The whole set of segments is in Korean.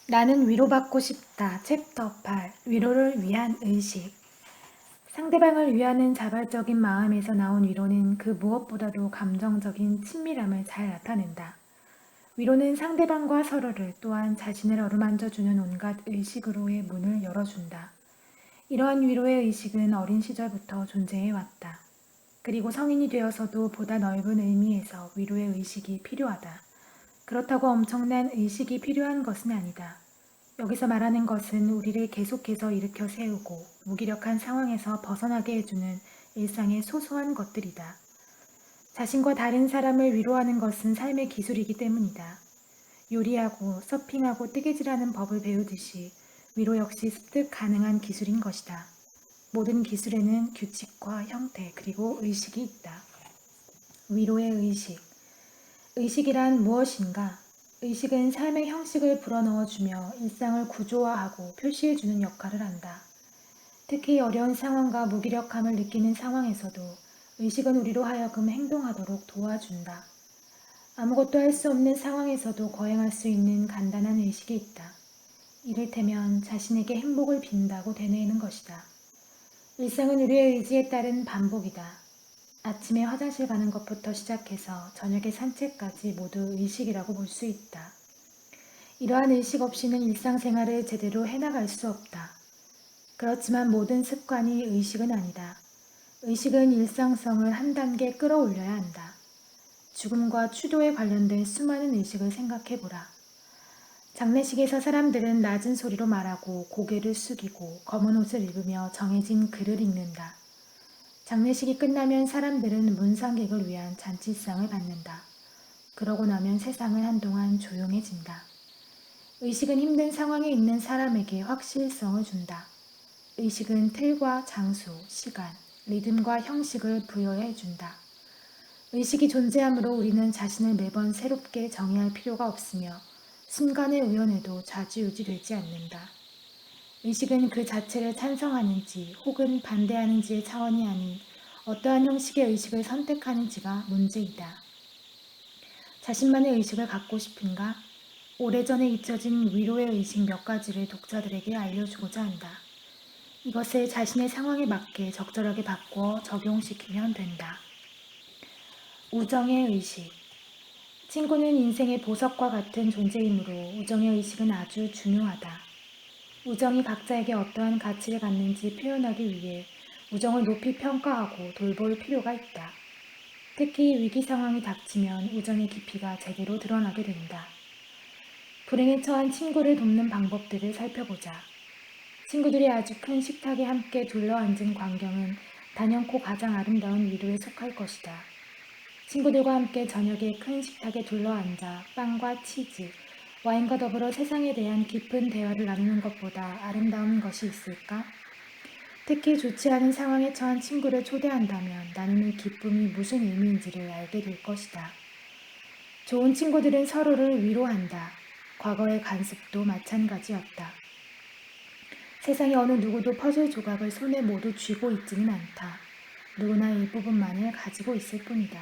나는 위로받고 싶다. 챕터 8. 위로를 위한 의식. 상대방을 위하는 자발적인 마음에서 나온 위로는 그 무엇보다도 감정적인 친밀함을 잘 나타낸다. 위로는 상대방과 서로를 또한 자신을 어루만져주는 온갖 의식으로의 문을 열어준다. 이러한 위로의 의식은 어린 시절부터 존재해 왔다. 그리고 성인이 되어서도 보다 넓은 의미에서 위로의 의식이 필요하다. 그렇다고 엄청난 의식이 필요한 것은 아니다. 여기서 말하는 것은 우리를 계속해서 일으켜 세우고 무기력한 상황에서 벗어나게 해주는 일상의 소소한 것들이다. 자신과 다른 사람을 위로하는 것은 삶의 기술이기 때문이다. 요리하고 서핑하고 뜨개질하는 법을 배우듯이 위로 역시 습득 가능한 기술인 것이다. 모든 기술에는 규칙과 형태 그리고 의식이 있다. 위로의 의식. 의식이란 무엇인가? 의식은 삶의 형식을 불어넣어주며 일상을 구조화하고 표시해주는 역할을 한다. 특히 어려운 상황과 무기력함을 느끼는 상황에서도 의식은 우리로 하여금 행동하도록 도와준다. 아무것도 할 수 없는 상황에서도 거행할 수 있는 간단한 의식이 있다. 이를테면 자신에게 행복을 빈다고 되뇌이는 것이다. 일상은 우리의 의지에 따른 반복이다. 아침에 화장실 가는 것부터 시작해서 저녁에 산책까지 모두 의식이라고 볼 수 있다. 이러한 의식 없이는 일상생활을 제대로 해나갈 수 없다. 그렇지만 모든 습관이 의식은 아니다. 의식은 일상성을 한 단계 끌어올려야 한다. 죽음과 추도에 관련된 수많은 의식을 생각해보라. 장례식에서 사람들은 낮은 소리로 말하고 고개를 숙이고 검은 옷을 입으며 정해진 글을 읽는다. 장례식이 끝나면 사람들은 문상객을 위한 잔치상을 받는다. 그러고 나면 세상은 한동안 조용해진다. 의식은 힘든 상황에 있는 사람에게 확실성을 준다. 의식은 틀과 장소, 시간, 리듬과 형식을 부여해 준다. 의식이 존재하므로 우리는 자신을 매번 새롭게 정의할 필요가 없으며 순간의 우연에도 좌지우지 되지 않는다. 의식은 그 자체를 찬성하는지 혹은 반대하는지의 차원이 아닌 어떠한 형식의 의식을 선택하는지가 문제이다. 자신만의 의식을 갖고 싶은가? 오래전에 잊혀진 위로의 의식 몇 가지를 독자들에게 알려주고자 한다. 이것을 자신의 상황에 맞게 적절하게 바꾸어 적용시키면 된다. 우정의 의식. 친구는 인생의 보석과 같은 존재이므로 우정의 의식은 아주 중요하다. 우정이 각자에게 어떠한 가치를 갖는지 표현하기 위해 우정을 높이 평가하고 돌볼 필요가 있다. 특히 위기 상황이 닥치면 우정의 깊이가 제대로 드러나게 된다. 불행에 처한 친구를 돕는 방법들을 살펴보자. 친구들이 아주 큰 식탁에 함께 둘러앉은 광경은 단연코 가장 아름다운 위로에 속할 것이다. 친구들과 함께 저녁에 큰 식탁에 둘러앉아 빵과 치즈, 와인과 더불어 세상에 대한 깊은 대화를 나누는 것보다 아름다운 것이 있을까? 특히 좋지 않은 상황에 처한 친구를 초대한다면 나누는 기쁨이 무슨 의미인지를 알게 될 것이다. 좋은 친구들은 서로를 위로한다. 과거의 간습도 마찬가지였다. 세상의 어느 누구도 퍼즐 조각을 손에 모두 쥐고 있지는 않다. 누구나 일부분만을 가지고 있을 뿐이다.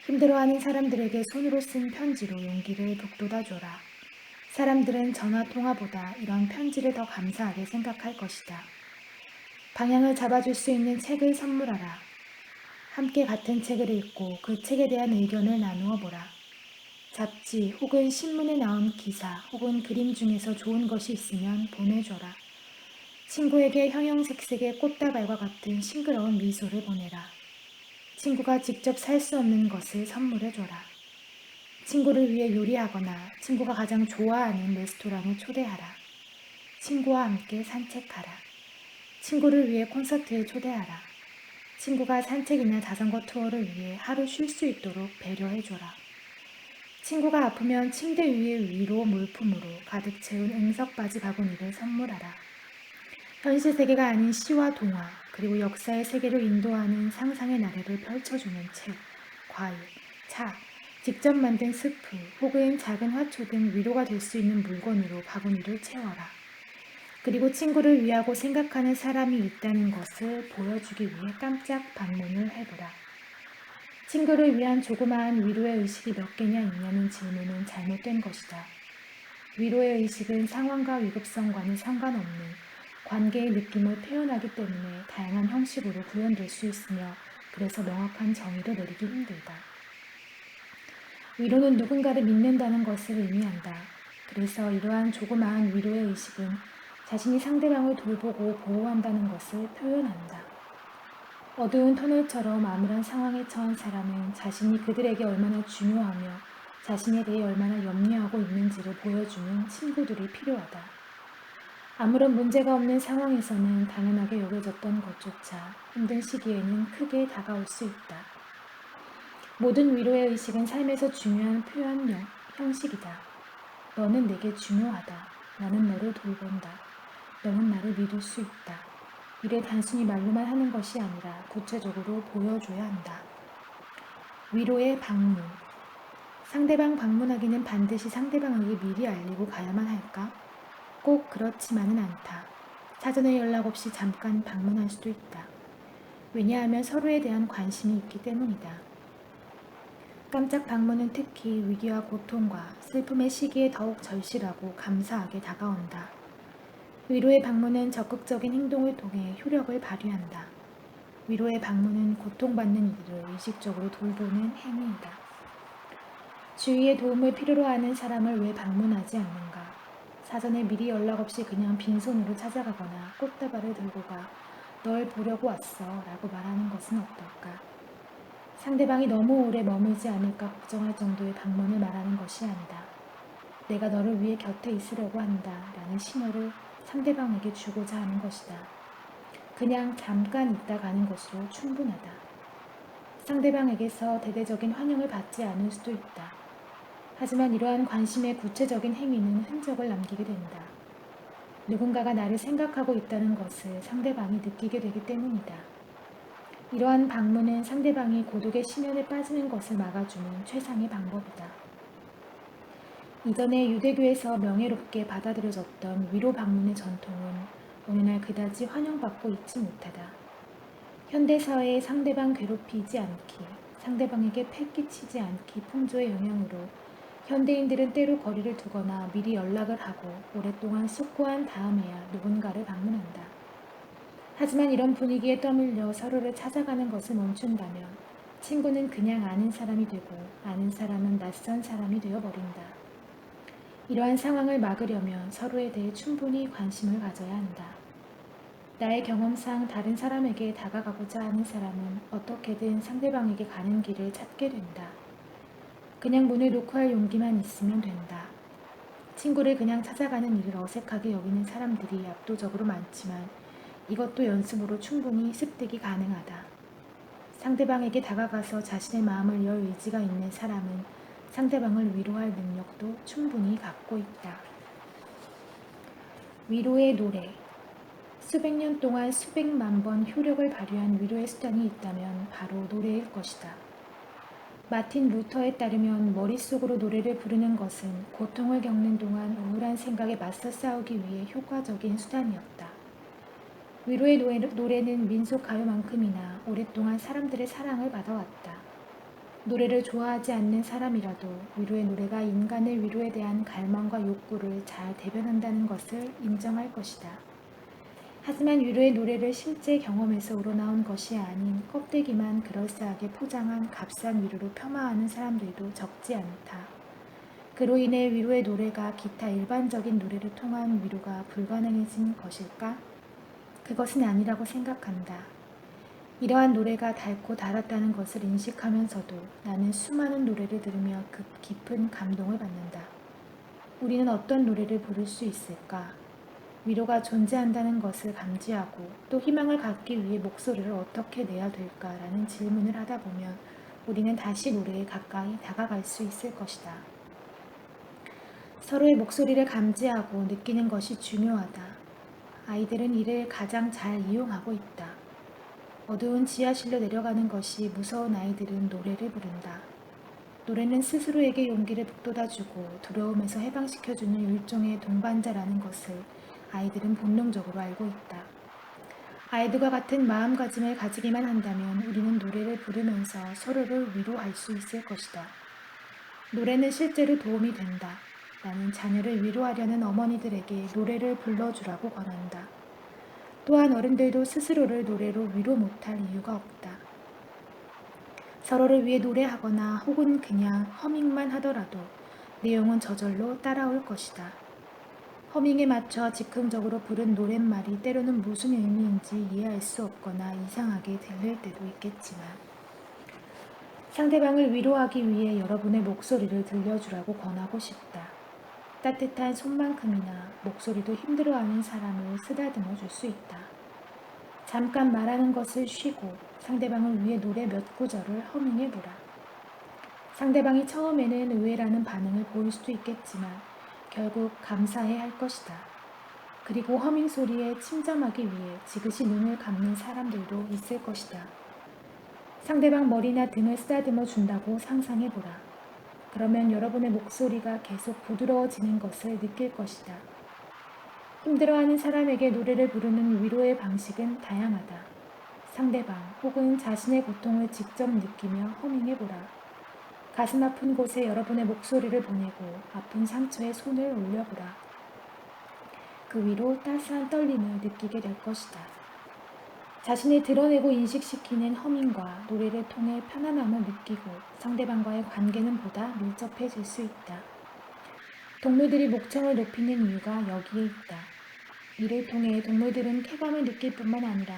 힘들어하는 사람들에게 손으로 쓴 편지로 용기를 북돋아줘라. 사람들은 전화 통화보다 이런 편지를 더 감사하게 생각할 것이다. 방향을 잡아줄 수 있는 책을 선물하라. 함께 같은 책을 읽고 그 책에 대한 의견을 나누어 보라. 잡지 혹은 신문에 나온 기사 혹은 그림 중에서 좋은 것이 있으면 보내줘라. 친구에게 형형색색의 꽃다발과 같은 싱그러운 미소를 보내라. 친구가 직접 살 수 없는 것을 선물해줘라. 친구를 위해 요리하거나 친구가 가장 좋아하는 레스토랑에 초대하라. 친구와 함께 산책하라. 친구를 위해 콘서트에 초대하라. 친구가 산책이나 자전거 투어를 위해 하루 쉴 수 있도록 배려해줘라. 친구가 아프면 침대 위에 위로 물품으로 가득 채운 응석바지 바구니를 선물하라. 현실 세계가 아닌 시와 동화, 그리고 역사의 세계로 인도하는 상상의 나래를 펼쳐주는 책, 과일, 차, 직접 만든 스프 혹은 작은 화초 등 위로가 될 수 있는 물건으로 바구니를 채워라. 그리고 친구를 위하고 생각하는 사람이 있다는 것을 보여주기 위해 깜짝 방문을 해보라. 친구를 위한 조그마한 위로의 의식이 몇 개냐 있냐는 질문은 잘못된 것이다. 위로의 의식은 상황과 위급성과는 상관없는 관계의 느낌을 표현하기 때문에 다양한 형식으로 구현될 수 있으며 그래서 명확한 정의를 내리기 힘들다. 위로는 누군가를 믿는다는 것을 의미한다. 그래서 이러한 조그마한 위로의 의식은 자신이 상대방을 돌보고 보호한다는 것을 표현한다. 어두운 터널처럼 암울한 상황에 처한 사람은 자신이 그들에게 얼마나 중요하며 자신에 대해 얼마나 염려하고 있는지를 보여주는 친구들이 필요하다. 아무런 문제가 없는 상황에서는 당연하게 여겨졌던 것조차 힘든 시기에는 크게 다가올 수 있다. 모든 위로의 의식은 삶에서 중요한 표현 형식이다. 너는 내게 중요하다. 나는 너를 돌본다. 너는 나를 믿을 수 있다. 이를 단순히 말로만 하는 것이 아니라 구체적으로 보여줘야 한다. 위로의 방문. 상대방 방문하기는 반드시 상대방에게 미리 알리고 가야만 할까? 꼭 그렇지만은 않다. 사전에 연락 없이 잠깐 방문할 수도 있다. 왜냐하면 서로에 대한 관심이 있기 때문이다. 깜짝 방문은 특히 위기와 고통과 슬픔의 시기에 더욱 절실하고 감사하게 다가온다. 위로의 방문은 적극적인 행동을 통해 효력을 발휘한다. 위로의 방문은 고통받는 이들을 의식적으로 돌보는 행위이다. 주위의 도움을 필요로 하는 사람을 왜 방문하지 않는가? 사전에 미리 연락 없이 그냥 빈손으로 찾아가거나 꽃다발을 들고 가 널 보려고 왔어 라고 말하는 것은 어떨까? 상대방이 너무 오래 머물지 않을까 걱정할 정도의 방문을 말하는 것이 아니다. 내가 너를 위해 곁에 있으려고 한다 라는 신호를 상대방에게 주고자 하는 것이다. 그냥 잠깐 있다 가는 것으로 충분하다. 상대방에게서 대대적인 환영을 받지 않을 수도 있다. 하지만 이러한 관심의 구체적인 행위는 흔적을 남기게 된다. 누군가가 나를 생각하고 있다는 것을 상대방이 느끼게 되기 때문이다. 이러한 방문은 상대방이 고독의 심연에 빠지는 것을 막아주는 최상의 방법이다. 이전에 유대교에서 명예롭게 받아들여졌던 위로 방문의 전통은 오늘날 그다지 환영받고 있지 못하다. 현대사회의 상대방 괴롭히지 않기, 상대방에게 패 끼치지 않기 풍조의 영향으로 현대인들은 때로 거리를 두거나 미리 연락을 하고 오랫동안 숙고한 다음에야 누군가를 방문한다. 하지만 이런 분위기에 떠밀려 서로를 찾아가는 것을 멈춘다면 친구는 그냥 아는 사람이 되고 아는 사람은 낯선 사람이 되어버린다. 이러한 상황을 막으려면 서로에 대해 충분히 관심을 가져야 한다. 나의 경험상 다른 사람에게 다가가고자 하는 사람은 어떻게든 상대방에게 가는 길을 찾게 된다. 그냥 문을 놓고 할 용기만 있으면 된다. 친구를 그냥 찾아가는 일을 어색하게 여기는 사람들이 압도적으로 많지만 이것도 연습으로 충분히 습득이 가능하다. 상대방에게 다가가서 자신의 마음을 열 의지가 있는 사람은 상대방을 위로할 능력도 충분히 갖고 있다. 위로의 노래. 수백 년 동안 수백만 번 효력을 발휘한 위로의 수단이 있다면 바로 노래일 것이다. 마틴 루터에 따르면 머릿속으로 노래를 부르는 것은 고통을 겪는 동안 우울한 생각에 맞서 싸우기 위해 효과적인 수단이었다. 위로의 노래는 민속 가요만큼이나 오랫동안 사람들의 사랑을 받아왔다. 노래를 좋아하지 않는 사람이라도 위로의 노래가 인간의 위로에 대한 갈망과 욕구를 잘 대변한다는 것을 인정할 것이다. 하지만 위로의 노래를 실제 경험에서 우러나온 것이 아닌 껍데기만 그럴싸하게 포장한 값싼 위로로 폄하하는 사람들도 적지 않다. 그로 인해 위로의 노래가 기타 일반적인 노래를 통한 위로가 불가능해진 것일까? 그것은 아니라고 생각한다. 이러한 노래가 닳고 달았다는 것을 인식하면서도 나는 수많은 노래를 들으며 깊은 감동을 받는다. 우리는 어떤 노래를 부를 수 있을까? 위로가 존재한다는 것을 감지하고 또 희망을 갖기 위해 목소리를 어떻게 내야 될까라는 질문을 하다 보면 우리는 다시 노래에 가까이 다가갈 수 있을 것이다. 서로의 목소리를 감지하고 느끼는 것이 중요하다. 아이들은 이를 가장 잘 이용하고 있다. 어두운 지하실로 내려가는 것이 무서운 아이들은 노래를 부른다. 노래는 스스로에게 용기를 북돋아주고 두려움에서 해방시켜주는 일종의 동반자라는 것을 아이들은 본능적으로 알고 있다. 아이들과 같은 마음가짐을 가지기만 한다면 우리는 노래를 부르면서 서로를 위로할 수 있을 것이다. 노래는 실제로 도움이 된다. 나는 자녀를 위로하려는 어머니들에게 노래를 불러주라고 권한다. 또한 어른들도 스스로를 노래로 위로 못할 이유가 없다. 서로를 위해 노래하거나 혹은 그냥 허밍만 하더라도 내용은 저절로 따라올 것이다. 허밍에 맞춰 즉흥적으로 부른 노랫말이 때로는 무슨 의미인지 이해할 수 없거나 이상하게 들릴 때도 있겠지만 상대방을 위로하기 위해 여러분의 목소리를 들려주라고 권하고 싶다. 따뜻한 손만큼이나 목소리도 힘들어하는 사람을 쓰다듬어 줄 수 있다. 잠깐 말하는 것을 쉬고 상대방을 위해 노래 몇 구절을 허밍해보라. 상대방이 처음에는 의외라는 반응을 보일 수도 있겠지만 결국 감사해 할 것이다. 그리고 허밍 소리에 침잠하기 위해 지그시 눈을 감는 사람들도 있을 것이다. 상대방 머리나 등을 쓰다듬어 준다고 상상해보라. 그러면 여러분의 목소리가 계속 부드러워지는 것을 느낄 것이다. 힘들어하는 사람에게 노래를 부르는 위로의 방식은 다양하다. 상대방 혹은 자신의 고통을 직접 느끼며 허밍해보라. 가슴 아픈 곳에 여러분의 목소리를 보내고 아픈 상처에 손을 올려보라. 그 위로 따스한 떨림을 느끼게 될 것이다. 자신을 드러내고 인식시키는 허밍과 노래를 통해 편안함을 느끼고 상대방과의 관계는 보다 밀접해질 수 있다. 동물들이 목청을 높이는 이유가 여기에 있다. 이를 통해 동물들은 쾌감을 느낄 뿐만 아니라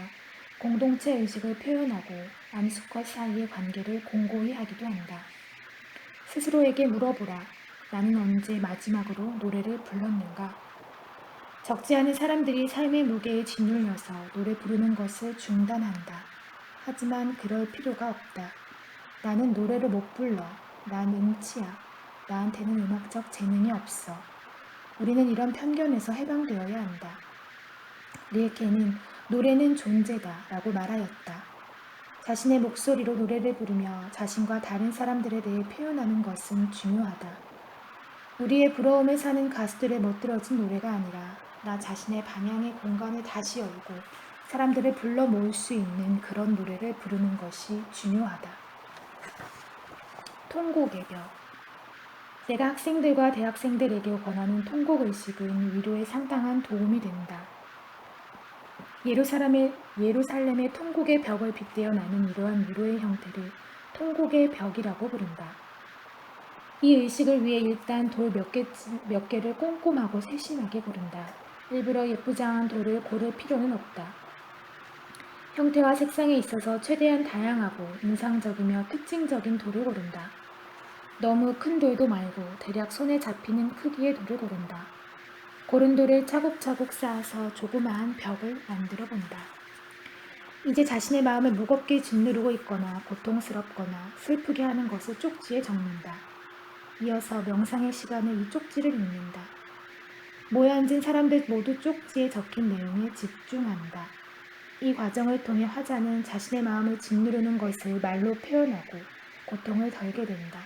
공동체 의식을 표현하고 암수컷 사이의 관계를 공고히 하기도 한다. 스스로에게 물어보라. 나는 언제 마지막으로 노래를 불렀는가? 적지 않은 사람들이 삶의 무게에 짓눌려서 노래 부르는 것을 중단한다. 하지만 그럴 필요가 없다. 나는 노래를 못 불러. 난 음치야. 나한테는 음악적 재능이 없어. 우리는 이런 편견에서 해방되어야 한다. 릴케는 노래는 존재다 라고 말하였다. 자신의 목소리로 노래를 부르며 자신과 다른 사람들에 대해 표현하는 것은 중요하다. 우리의 부러움을 사는 가수들의 멋들어진 노래가 아니라 나 자신의 방향의 공간을 다시 열고 사람들을 불러 모을 수 있는 그런 노래를 부르는 것이 중요하다. 통곡의 벽. 내가 학생들과 대학생들에게 권하는 통곡의식은 위로에 상당한 도움이 된다. 예루살렘의 통곡의 벽을 빗대어 나는 이러한 위로의 형태를 통곡의 벽이라고 부른다. 이 의식을 위해 일단 돌 몇 개를 꼼꼼하고 세심하게 고른다. 일부러 예쁘장한 돌을 고를 필요는 없다. 형태와 색상에 있어서 최대한 다양하고 인상적이며 특징적인 돌을 고른다. 너무 큰 돌도 말고 대략 손에 잡히는 크기의 돌을 고른다. 고른 돌을 차곡차곡 쌓아서 조그마한 벽을 만들어 본다. 이제 자신의 마음을 무겁게 짓누르고 있거나 고통스럽거나 슬프게 하는 것을 쪽지에 적는다. 이어서 명상의 시간에 이 쪽지를 읽는다. 모여 앉은 사람들 모두 쪽지에 적힌 내용에 집중한다. 이 과정을 통해 화자는 자신의 마음을 짓누르는 것을 말로 표현하고 고통을 덜게 된다.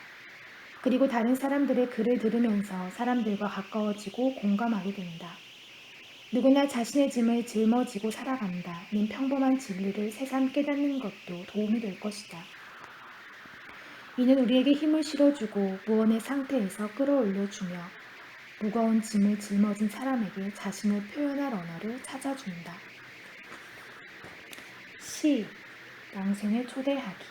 그리고 다른 사람들의 글을 들으면서 사람들과 가까워지고 공감하게 된다. 누구나 자신의 짐을 짊어지고 살아간다는 평범한 진리를 새삼 깨닫는 것도 도움이 될 것이다. 이는 우리에게 힘을 실어주고 무언의 상태에서 끌어올려주며 무거운 짐을 짊어진 사람에게 자신을 표현할 언어를 찾아준다. 시, 낭송에 초대하기.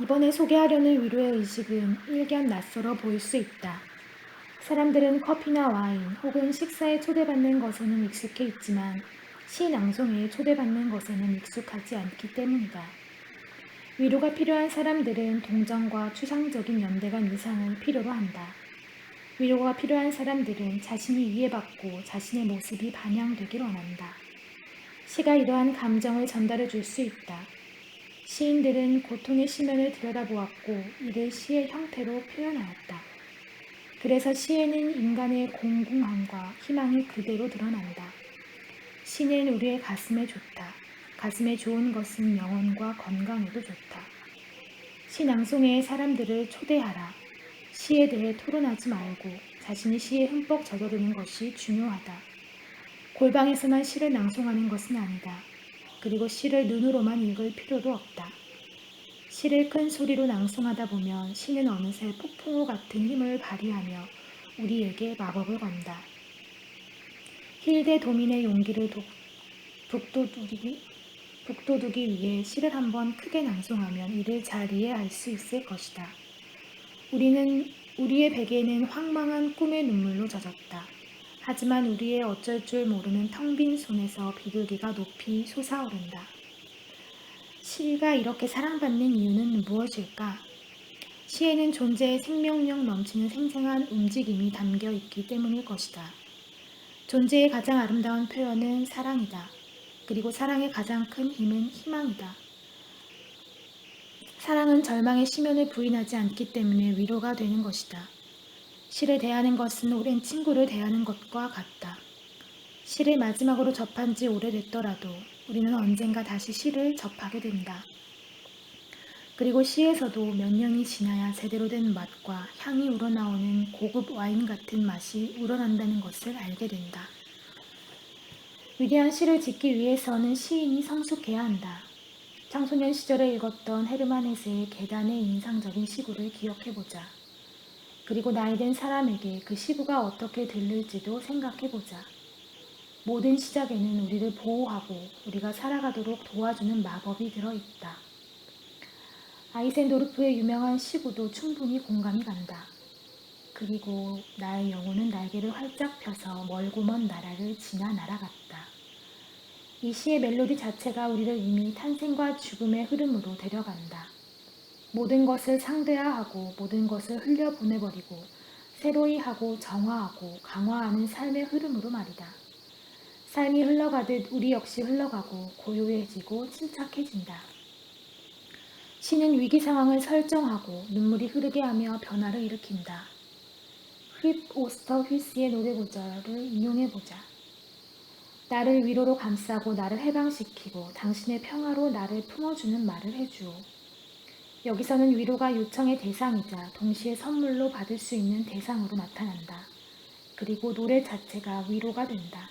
이번에 소개하려는 위로의 의식은 일견 낯설어 보일 수 있다. 사람들은 커피나 와인 혹은 식사에 초대받는 것에는 익숙해 있지만 시 낭송에 초대받는 것에는 익숙하지 않기 때문이다. 위로가 필요한 사람들은 동정과 추상적인 연대간 이상을 필요로 한다. 위로가 필요한 사람들은 자신이 이해받고 자신의 모습이 반영되길 원한다. 시가 이러한 감정을 전달해 줄 수 있다. 시인들은 고통의 시면을 들여다보았고 이를 시의 형태로 표현하였다. 그래서 시에는 인간의 공공함과 희망이 그대로 드러난다. 시는 우리의 가슴에 좋다. 가슴에 좋은 것은 영혼과 건강에도 좋다. 시 낭송회의 사람들을 초대하라. 시에 대해 토론하지 말고 자신이 시에 흠뻑 젖어드는 것이 중요하다. 골방에서만 시를 낭송하는 것은 아니다. 그리고 시를 눈으로만 읽을 필요도 없다. 시를 큰 소리로 낭송하다 보면 시는 어느새 폭풍우 같은 힘을 발휘하며 우리에게 마법을 건다. 힐데 도민의 용기를 북돋우기, 북돋우기 위해 시를 한번 크게 낭송하면 이를 잘 이해할 수 있을 것이다. 우리의 베개는 황망한 꿈의 눈물로 젖었다. 하지만 우리의 어쩔 줄 모르는 텅 빈 손에서 비둘기가 높이 솟아오른다. 시가 이렇게 사랑받는 이유는 무엇일까? 시에는 존재의 생명력 넘치는 생생한 움직임이 담겨 있기 때문일 것이다. 존재의 가장 아름다운 표현은 사랑이다. 그리고 사랑의 가장 큰 힘은 희망이다. 사랑은 절망의 심연을 부인하지 않기 때문에 위로가 되는 것이다. 시를 대하는 것은 오랜 친구를 대하는 것과 같다. 시를 마지막으로 접한 지 오래됐더라도 우리는 언젠가 다시 시를 접하게 된다. 그리고 시에서도 몇 년이 지나야 제대로 된 맛과 향이 우러나오는 고급 와인 같은 맛이 우러난다는 것을 알게 된다. 위대한 시를 짓기 위해서는 시인이 성숙해야 한다. 청소년 시절에 읽었던 헤르만 헤세의 계단의 인상적인 시구를 기억해보자. 그리고 나이든 사람에게 그 시구가 어떻게 들릴지도 생각해보자. 모든 시작에는 우리를 보호하고 우리가 살아가도록 도와주는 마법이 들어있다. 아이센도르프의 유명한 시구도 충분히 공감이 간다. 그리고 나의 영혼은 날개를 활짝 펴서 멀고 먼 나라를 지나 날아갔다. 이 시의 멜로디 자체가 우리를 이미 탄생과 죽음의 흐름으로 데려간다. 모든 것을 상대화하고 모든 것을 흘려보내버리고 새로이 하고 정화하고 강화하는 삶의 흐름으로 말이다. 삶이 흘러가듯 우리 역시 흘러가고 고요해지고 침착해진다. 시는 위기 상황을 설정하고 눈물이 흐르게 하며 변화를 일으킨다. 휩 오스터 휘스의 노래 구절을 인용해보자. 나를 위로로 감싸고 나를 해방시키고 당신의 평화로 나를 품어주는 말을 해주오. 여기서는 위로가 요청의 대상이자 동시에 선물로 받을 수 있는 대상으로 나타난다. 그리고 노래 자체가 위로가 된다.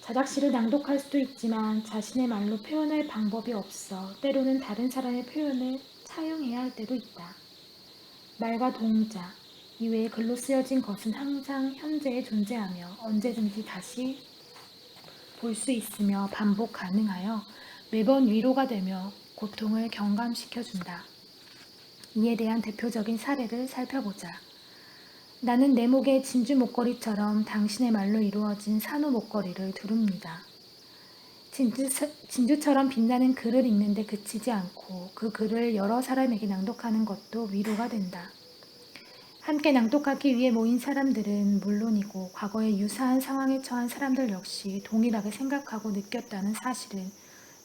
자작시를 낭독할 수도 있지만 자신의 말로 표현할 방법이 없어 때로는 다른 사람의 표현을 차용해야 할 때도 있다. 말과 동자 이외에 글로 쓰여진 것은 항상 현재에 존재하며 언제든지 다시 볼 수 있으며 반복 가능하여 매번 위로가 되며 고통을 경감시켜준다. 이에 대한 대표적인 사례를 살펴보자. 나는 내 목에 진주 목걸이처럼 당신의 말로 이루어진 산호 목걸이를 두릅니다. 진주처럼 빛나는 글을 읽는데 그치지 않고 그 글을 여러 사람에게 낭독하는 것도 위로가 된다. 함께 낭독하기 위해 모인 사람들은 물론이고 과거에 유사한 상황에 처한 사람들 역시 동일하게 생각하고 느꼈다는 사실은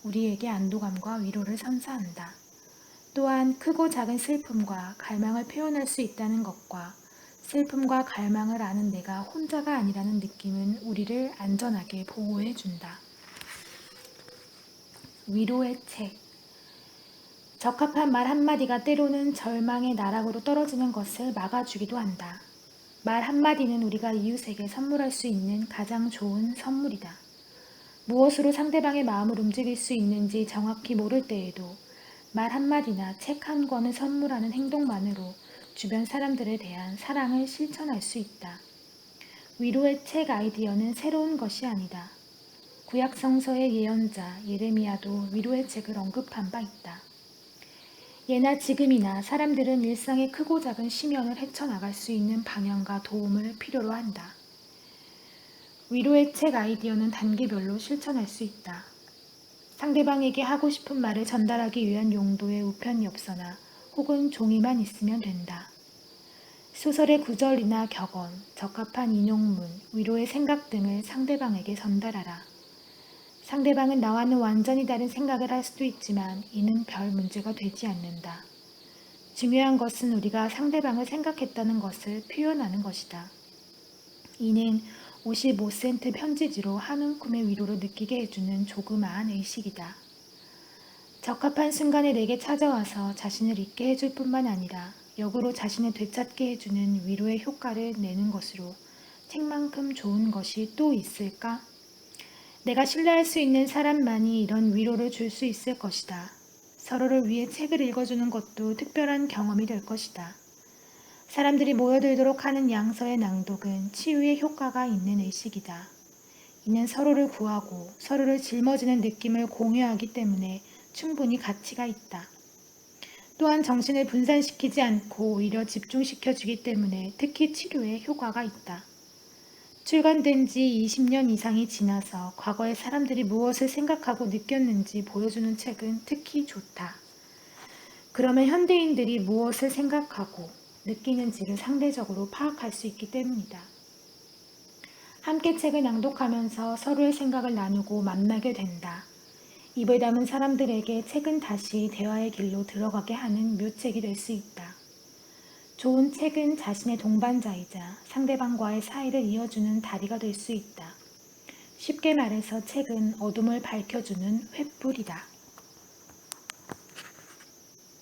우리에게 안도감과 위로를 선사한다. 또한 크고 작은 슬픔과 갈망을 표현할 수 있다는 것과 슬픔과 갈망을 아는 내가 혼자가 아니라는 느낌은 우리를 안전하게 보호해준다. 위로의 책. 적합한 말 한마디가 때로는 절망의 나락으로 떨어지는 것을 막아주기도 한다. 말 한마디는 우리가 이웃에게 선물할 수 있는 가장 좋은 선물이다. 무엇으로 상대방의 마음을 움직일 수 있는지 정확히 모를 때에도 말 한마디나 책 한 권을 선물하는 행동만으로 주변 사람들에 대한 사랑을 실천할 수 있다. 위로의 책 아이디어는 새로운 것이 아니다. 구약 성서의 예언자 예레미야도 위로의 책을 언급한 바 있다. 예나 지금이나 사람들은 일상의 크고 작은 심연을 헤쳐나갈 수 있는 방향과 도움을 필요로 한다. 위로의 책 아이디어는 단계별로 실천할 수 있다. 상대방에게 하고 싶은 말을 전달하기 위한 용도의 우편 엽서나 혹은 종이만 있으면 된다. 소설의 구절이나 격언, 적합한 인용문, 위로의 생각 등을 상대방에게 전달하라. 상대방은 나와는 완전히 다른 생각을 할 수도 있지만 이는 별 문제가 되지 않는다. 중요한 것은 우리가 상대방을 생각했다는 것을 표현하는 것이다. 이는 55센트 편지지로 한 움큼의 위로를 느끼게 해주는 조그마한 의식이다. 적합한 순간에 내게 찾아와서 자신을 잊게 해줄 뿐만 아니라 역으로 자신을 되찾게 해주는 위로의 효과를 내는 것으로 책만큼 좋은 것이 또 있을까? 내가 신뢰할 수 있는 사람만이 이런 위로를 줄 수 있을 것이다. 서로를 위해 책을 읽어주는 것도 특별한 경험이 될 것이다. 사람들이 모여들도록 하는 양서의 낭독은 치유의 효과가 있는 의식이다. 이는 서로를 구하고 서로를 짊어지는 느낌을 공유하기 때문에 충분히 가치가 있다. 또한 정신을 분산시키지 않고 오히려 집중시켜주기 때문에 특히 치료에 효과가 있다. 출간된 지 20년 이상이 지나서 과거에 사람들이 무엇을 생각하고 느꼈는지 보여주는 책은 특히 좋다. 그러면 현대인들이 무엇을 생각하고 느끼는지를 상대적으로 파악할 수 있기 때문이다. 함께 책을 낭독하면서 서로의 생각을 나누고 만나게 된다. 입을 담은 사람들에게 책은 다시 대화의 길로 들어가게 하는 묘책이 될 수 있다. 좋은 책은 자신의 동반자이자 상대방과의 사이를 이어주는 다리가 될 수 있다. 쉽게 말해서 책은 어둠을 밝혀주는 횃불이다.